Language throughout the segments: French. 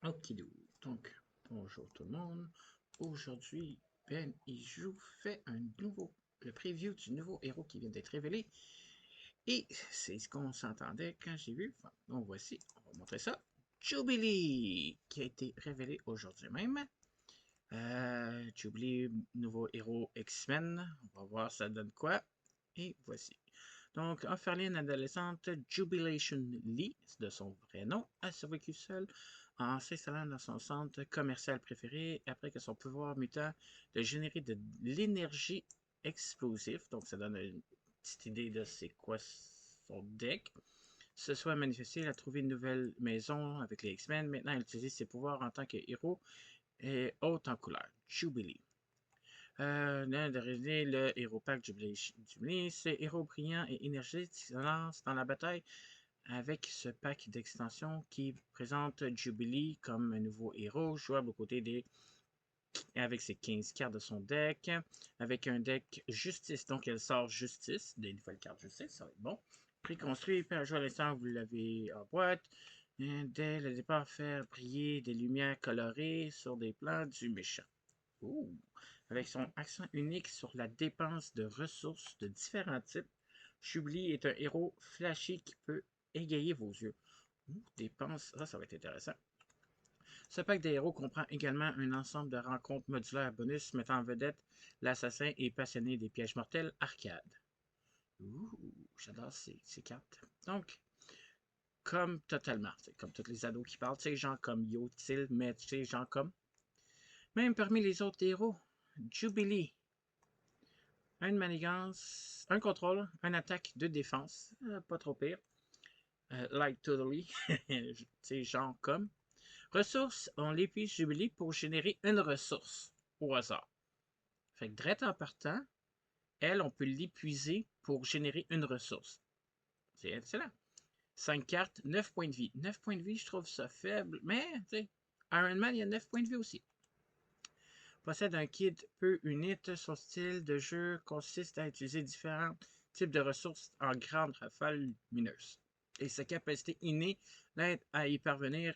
Okidou. Donc, bonjour tout le monde. Aujourd'hui, Ben et je vous fais le preview du nouveau héros qui vient d'être révélé. Et c'est ce qu'on s'entendait quand j'ai vu. Enfin, donc voici, on va montrer ça. Jubilee, qui a été révélé aujourd'hui même. Jubilee, nouveau héros X-Men. On va voir ça donne quoi. Et voici. Donc, Ophélienne adolescente Jubilation Lee, de son vrai nom, a survécu seule en s'installant dans son centre commercial préféré après que son pouvoir mutant de générer de l'énergie explosive, donc ça donne une petite idée de c'est quoi son deck, se soit manifesté. Elle a trouvé une nouvelle maison avec les X-Men. Maintenant, elle utilise ses pouvoirs en tant que héros et haute en couleur. Jubilee. De le héros pack Jubilee, c'est héros brillant et énergique qui se lance dans la bataille avec ce pack d'extensions qui présente Jubilee comme un nouveau héros jouable aux côtés avec ses 15 cartes de son deck, avec un deck Justice, donc elle sort Justice, des nouvelles cartes Justice, ça va être bon. Préconstruit, puis à jouer à l'instant, vous l'avez en boîte. Dès le départ, faire briller des lumières colorées sur des plans du méchant. Ouh. Avec son accent unique sur la dépense de ressources de différents types, Chubli est un héros flashy qui peut égayer vos yeux. Ouh, dépense, ça va être intéressant. Ce pack de héros comprend également un ensemble de rencontres modulaires bonus mettant en vedette l'assassin et passionné des pièges mortels Arcade. Ouh, j'adore ces cartes. Donc, comme totalement, comme tous les ados qui parlent, tu sais, gens comme Yotil, mais tu sais, gens comme. Même parmi les autres héros, Jubilee, une manigance, un contrôle, un attaque, deux défense, pas trop pire. Like totally, tu sais, genre comme. Ressources, on l'épuise Jubilee pour générer une ressource au hasard. Fait que direct en partant, elle, on peut l'épuiser pour générer une ressource. C'est excellent. 5 cartes, 9 points de vie. 9 points de vie, je trouve ça faible, mais, tu sais, Iron Man, il y a 9 points de vie aussi. Possède un kit peu unique. Son style de jeu consiste à utiliser différents types de ressources en grandes rafales lumineuses. Et sa capacité innée l'aide à y parvenir.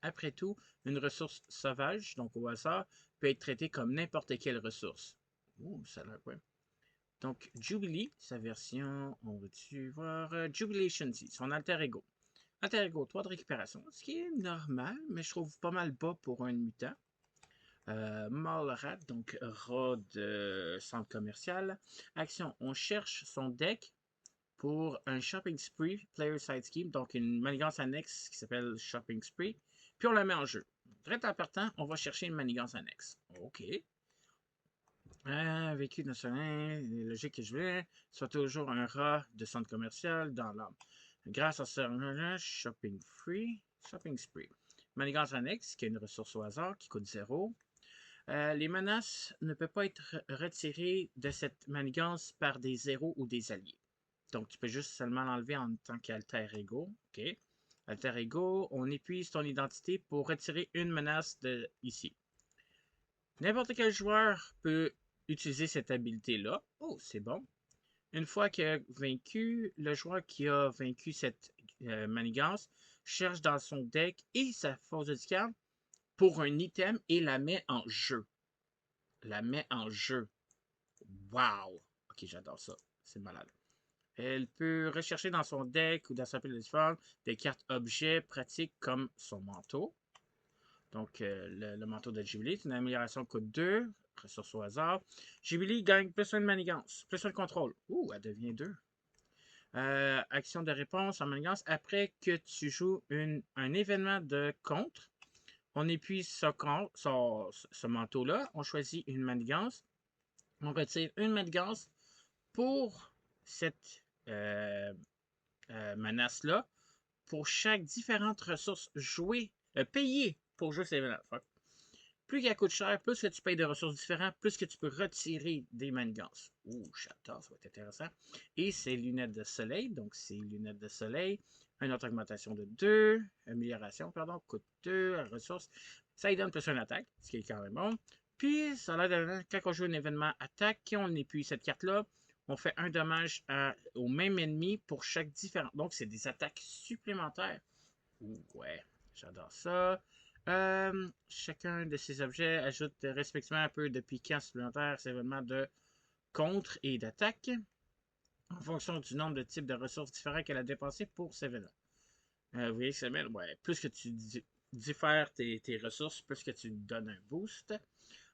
Après tout, une ressource sauvage, donc au hasard, peut être traitée comme n'importe quelle ressource. Ouh, ça a l'air quoi. Donc, Jubilee, sa version, on va-tu voir, Jubilation, son alter ego. Alter ego, 3 de récupération, ce qui est normal, mais je trouve pas mal bas pour un mutant. Mallrat, donc rat de centre commercial. Action, on cherche son deck pour un shopping spree, player side scheme, donc une manigance annexe qui s'appelle shopping spree, puis on la met en jeu. Très en partant, on va chercher une manigance annexe. OK. Vécu national, logique que je voulais, soit toujours un rat de centre commercial dans l'âme. Grâce à ce shopping spree. Manigance annexe, qui est une ressource au hasard, qui coûte 0. Les menaces ne peuvent pas être retirées de cette manigance par des zéros ou des alliés. Donc, tu peux juste seulement l'enlever en tant qu'alter ego. OK. Alter ego, on épuise ton identité pour retirer une menace de ici. N'importe quel joueur peut utiliser cette habilité-là. Oh, c'est bon. Une fois qu'il a vaincu, le joueur qui a vaincu cette manigance cherche dans son deck et sa force de carte pour un item et la met en jeu. La met en jeu. Wow! Ok, j'adore ça. C'est malade. Elle peut rechercher dans son deck ou dans sa pile de des cartes objets pratiques comme son manteau. Donc, le manteau de Jubilee, c'est une amélioration coûte 2, ressources au hasard. Jubilee gagne plus un de manigance, plus un de contrôle. Ouh, elle devient 2. Action de réponse en manigance. Après que tu joues un événement de contre, on épuise ce manteau-là. On choisit une manigance. On retire une manigance pour cette menace-là. Pour chaque différente ressource jouée, payée pour jouer ces menaces. Plus qu'elle coûte cher, plus que tu payes de ressources différentes, plus que tu peux retirer des manigances. Ouh, j'adore, ça va être intéressant. Et c'est lunettes de soleil, donc c'est lunettes de soleil. Une autre augmentation de 2, amélioration, pardon, coûte 2, ressources. Ça lui donne plus une attaque, ce qui est quand même bon. Puis, ça a l'air de, quand on joue un événement attaque, on épuise cette carte-là, on fait un dommage au même ennemi pour chaque différent. Donc, c'est des attaques supplémentaires. Ouh, ouais, J'adore ça. Chacun de ces objets ajoute respectivement un peu de piquant supplémentaire à ces événements de contre et d'attaque en fonction du nombre de types de ressources différents qu'elle a dépensés pour ces événements. Vous voyez que ça met, ouais, plus que tu diffères tes ressources, plus que tu donnes un boost.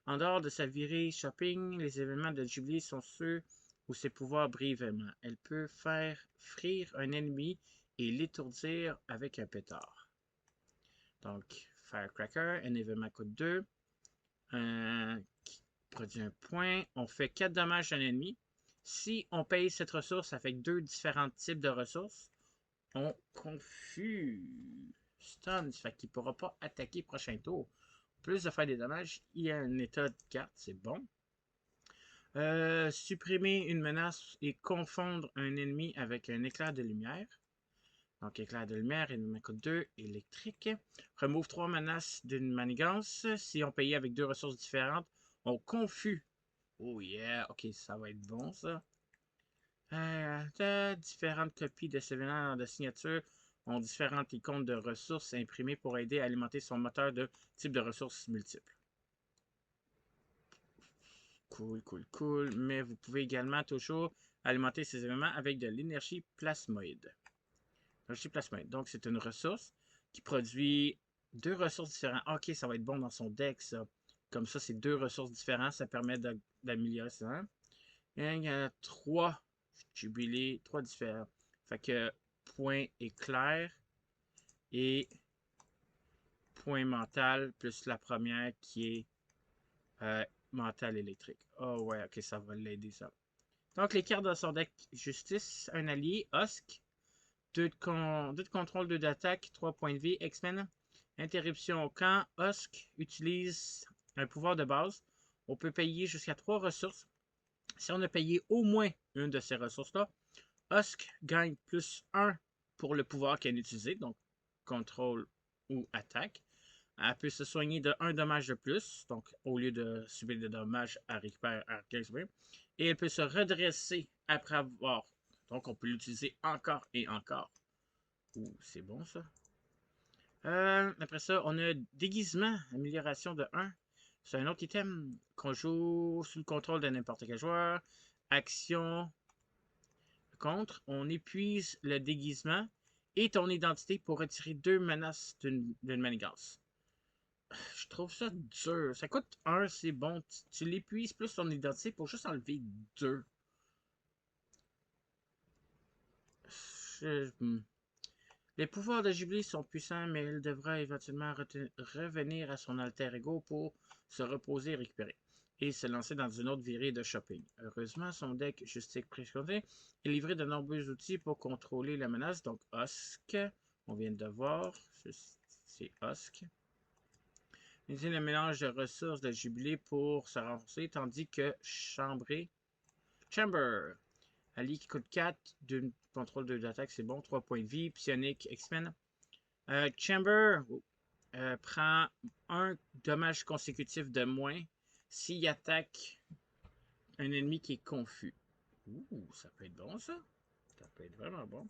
En dehors de sa virée shopping, les événements de Jubilee sont ceux où ses pouvoirs brillent vraiment. Elle peut faire frire un ennemi et l'étourdir avec un pétard. Donc, Firecracker, un événement coûte 2, qui produit un point. On fait 4 dommages à un ennemi. Si on paye cette ressource avec 2 différents types de ressources, on confuse. Stun, fait qu'il ne pourra pas attaquer prochain tour. Plus de faire des dommages, il y a un état de carte, c'est bon. Supprimer une menace et confondre un ennemi avec un éclair de lumière. Donc, éclair de lumière, ennemi coûte 2, électrique. Remove 3 menaces d'une manigance. Si on payait avec 2 ressources différentes, on confus. Oh yeah, ok, ça va être bon ça. Différentes copies de ces événements de signature ont différentes icônes de ressources imprimées pour aider à alimenter son moteur de type de ressources multiples. Cool, cool, cool. Mais vous pouvez également toujours alimenter ces événements avec de l'énergie plasmoïde. L'énergie plasmoïde. Donc, c'est une ressource qui produit 2 ressources différentes. Ok, ça va être bon dans son deck, ça. Comme ça, c'est 2 ressources différentes. Ça permet d'améliorer ça. Et il y a 3 jubilés, 3 différents. Fait que point éclair et point mental, plus la première qui est mental électrique. Oh ouais, ok, ça va l'aider ça. Donc les cartes dans son deck justice, un allié, Husk, 2 de contrôle, 2 d'attaque, 3 points de vie, X-Men. Interruption au camp, Husk utilise un pouvoir de base. On peut payer jusqu'à 3 ressources. Si on a payé au moins une de ces ressources-là, Husk gagne plus 1 pour le pouvoir qu'elle a utilisé, donc contrôle ou attaque. Elle peut se soigner de 1 dommage de plus, donc au lieu de subir des dommages, elle récupère à 15 points. Et elle peut se redresser après avoir. Donc on peut l'utiliser encore et encore. Ouh, c'est bon ça. Après ça, on a déguisement, amélioration de 1. C'est un autre item qu'on joue sous le contrôle de n'importe quel joueur. Action contre, on épuise le déguisement et ton identité pour retirer 2 menaces d'une manigance. Je trouve ça dur. Ça coûte 1, c'est bon. Tu l'épuises plus ton identité pour juste enlever 2. Les pouvoirs de Ghibli sont puissants, mais il devra éventuellement revenir à son alter ego pour se reposer et récupérer, et se lancer dans une autre virée de shopping. Heureusement, son deck Justice Préconisé est livré de nombreux outils pour contrôler la menace, donc Husk, on vient de voir, c'est Husk. Utiliser le mélange de ressources de Jubilé pour se renforcer, tandis que Chamber, Ali qui coûte 4, 2 contrôle 2 d'attaque, c'est bon, 3 points de vie, psionique, X-Men. Chamber prend un dommage consécutif de moins s'il attaque un ennemi qui est confus. Ouh, ça peut être bon ça. Ça peut être vraiment bon.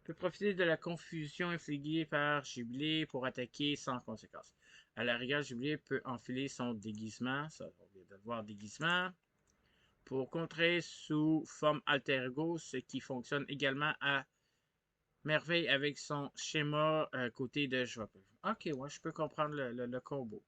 Peut profiter de la confusion infligée par Jubilé pour attaquer sans conséquence. À la rigueur, Jubilé peut enfiler son déguisement. Ça, on vient de voir déguisement. Pour contrer sous forme alter ego, ce qui fonctionne également à merveille avec son schéma côté de joueur. Ok, ouais, je peux comprendre le combo.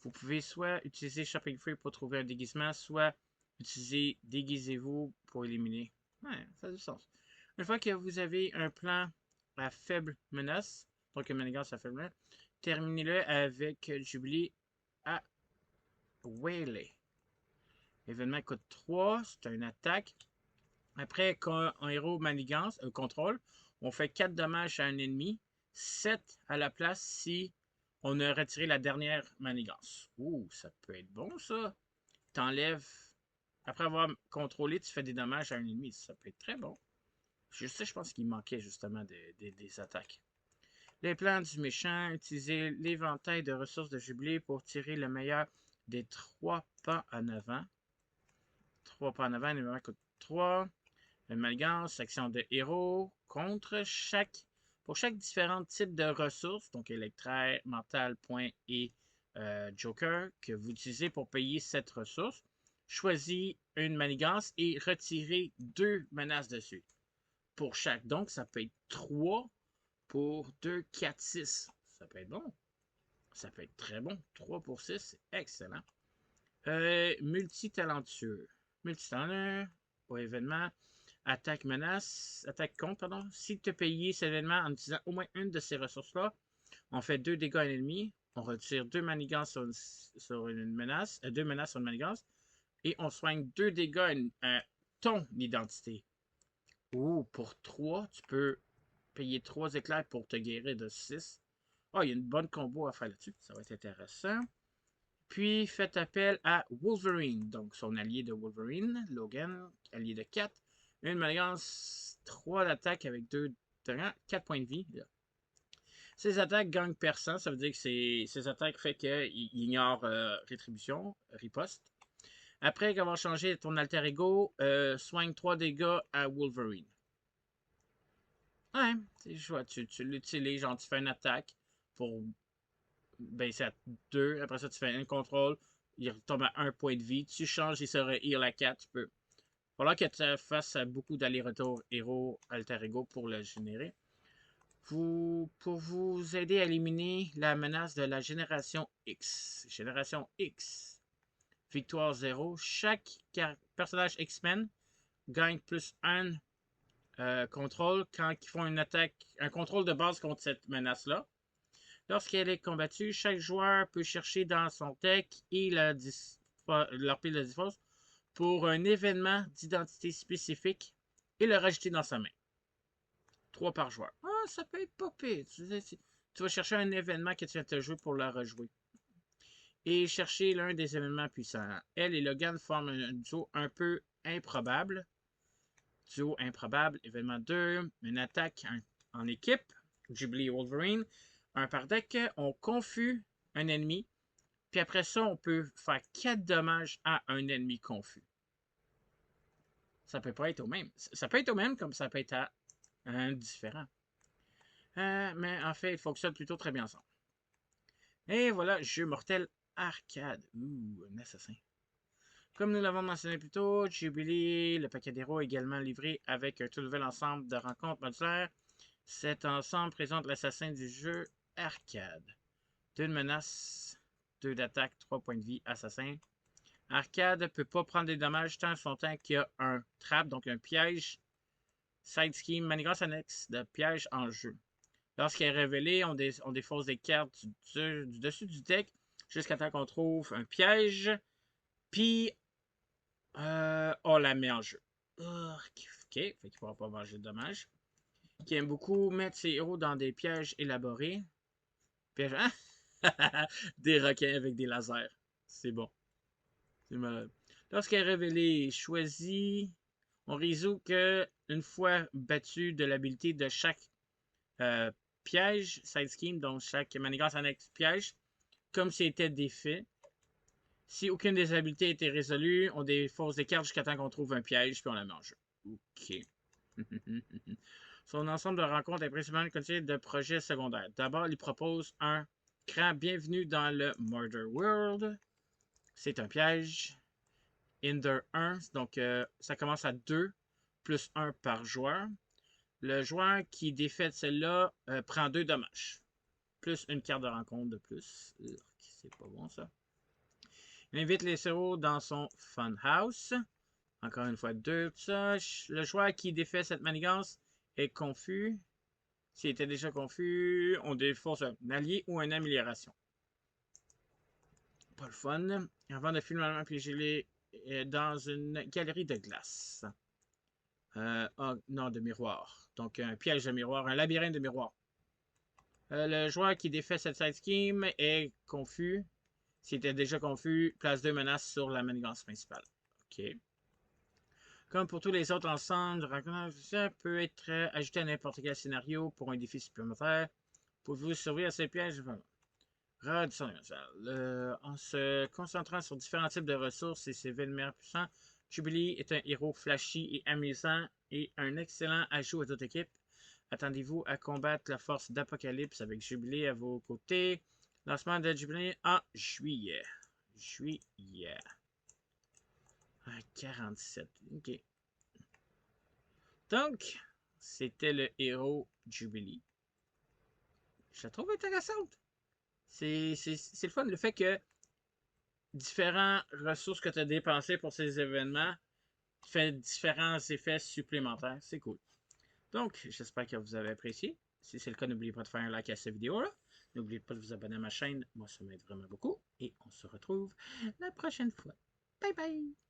Vous pouvez soit utiliser Shopping Free pour trouver un déguisement, soit utiliser Déguisez-vous pour éliminer. Ouais, ça a du sens. Une fois que vous avez un plan à faible menace, donc une manigance à faible menace, terminez-le avec Jubilee à Waylay. L'événement coûte 3, c'est une attaque. Après, quand un héros manigance, un contrôle, on fait 4 dommages à un ennemi, 7 à la place si on a retiré la dernière manigance. Ouh, ça peut être bon ça. T'enlèves. Après avoir contrôlé, tu fais des dommages à un ennemi. Ça peut être très bon. Je pense qu'il manquait justement des attaques. Les plans du méchant, utiliser l'éventail de ressources de Jubilé pour tirer le meilleur des 3 pas en avant. 3 pas en avant, l'événement coûte 3. Une manigance, action de héros. Contre chaque Pour chaque différent type de ressources, donc électraire, mental, point et joker, que vous utilisez pour payer cette ressource, choisis une manigance et retirez 2 menaces dessus. Pour chaque, donc ça peut être 3 pour 2, 4, 6. Ça peut être bon. Ça peut être très bon. 3 pour 6, c'est excellent. Multitalentueux. Multitalentueux, au événement, attaque menace, attaque contre, pardon. Si tu as payé cet événement en utilisant au moins une de ces ressources-là, on fait 2 dégâts à l'ennemi, on retire 2 manigances sur une menace, 2 menaces sur une manigance, et on soigne 2 dégâts à ton identité. Ou pour 3, tu peux payer 3 éclairs pour te guérir de 6. Oh, il y a une bonne combo à faire là-dessus. Ça va être intéressant. Puis, faites appel à Wolverine, donc son allié de Wolverine, Logan, allié de 4. Une manigance, 3 d'attaque avec 2 de rang, 4 points de vie. Là. Ses attaques gagnent percent, ça veut dire que ses attaques fait qu'il ignore rétribution, riposte. Après avoir changé ton alter ego, soigne 3 dégâts à Wolverine. Ouais, tu l'utilises, genre tu fais une attaque pour baisser à 2, après ça tu fais un contrôle, il retombe à 1 point de vie, tu changes, il serait heal à 4, tu peux. Il va falloir que tu fasses beaucoup d'aller-retour héros alter ego pour le générer. Pour vous aider à éliminer la menace de la génération X. Génération X. Victoire 0. Chaque personnage X-Men gagne plus 1 contrôle quand ils font une attaque, un contrôle de base contre cette menace-là. Lorsqu'elle est combattue, chaque joueur peut chercher dans son deck et leur pile de disforce pour un événement d'identité spécifique et le rajouter dans sa main. 3 par joueur. Ah, ça peut être pas pire. Tu vas chercher un événement que tu viens de te jouer pour le rejouer. Et chercher l'un des événements puissants. Elle et Logan forment un duo un peu improbable. Duo improbable, événement 2, une attaque en équipe, Jubilee et Wolverine. Un par deck, on confus un ennemi. Puis après ça, on peut faire 4 dommages à un ennemi confus. Ça peut pas être au même. Ça peut être au même comme ça peut être à un différent. Mais en fait, ils fonctionnent plutôt très bien ensemble. Et voilà, jeu mortel arcade. Ouh, un assassin. Comme nous l'avons mentionné plus tôt, Jubilee, le paquet d'héros également livré avec un tout nouvel ensemble de rencontres modulaires. Cet ensemble présente l'assassin du jeu arcade. 2 de menace, 2 d'attaque, 3 points de vie, assassin. Arcade ne peut pas prendre des dommages tant son temps qu'il y a un trap, donc un piège, side scheme, manigance annexe de piège en jeu. Lorsqu'elle est révélée, on défausse des cartes du dessus du deck jusqu'à temps qu'on trouve un piège, puis on la met en jeu. Ok, fait qu'il ne pourra pas manger de dommages. Qui aime beaucoup mettre ses héros dans des pièges élaborés. Pièges, hein? Des requins avec des lasers. C'est bon. C'est malade. Lorsqu'elle est révélée, choisit. On résout que une fois battu de l'habilité de chaque piège, side scheme, donc chaque manigance annexe piège, comme c'était défait. Si aucune des habiletés était résolue, on défausse des cartes jusqu'à temps qu'on trouve un piège, puis on la met en jeu. Ok. Son ensemble de rencontres est principalement constitué de projets secondaires. D'abord, il propose un grand bienvenue dans le Murder World. C'est un piège. Hinder 1, donc ça commence à 2 plus 1 par joueur. Le joueur qui défait celle-là prend 2 dommages. Plus une carte de rencontre de plus. C'est pas bon ça. Il invite les héros dans son Funhouse. Encore une fois, 2 ça. Le joueur qui défait cette manigance est confus. S'il était déjà confus, on défausse un allié ou une amélioration. Pas le fun. Avant de finalement piéger dans une galerie de glace. Non, de miroir. Donc, un piège de miroir, un labyrinthe de miroir. Le joueur qui défait cette side scheme est confus. S'il était déjà confus, place 2 menaces sur la manigance principale. OK. Comme pour tous les autres ensembles, le rencontre peut être ajouté à n'importe quel scénario pour un défi supplémentaire. Pouvez-vous survivre à ces pièges? En se concentrant sur différents types de ressources et ses événements puissants, Jubilee est un héros flashy et amusant et un excellent ajout à toute équipe. Attendez-vous à combattre la force d'Apocalypse avec Jubilé à vos côtés. Lancement de Jubilé en juillet. Juillet. 47. OK. Donc, c'était le héros Jubilee. Je la trouve intéressante. C'est le fun. Le fait que différentes ressources que tu as dépensées pour ces événements fait différents effets supplémentaires. C'est cool. Donc, j'espère que vous avez apprécié. Si c'est le cas, n'oubliez pas de faire un like à cette vidéo-là. N'oubliez pas de vous abonner à ma chaîne. Moi, ça m'aide vraiment beaucoup. Et on se retrouve la prochaine fois. Bye bye!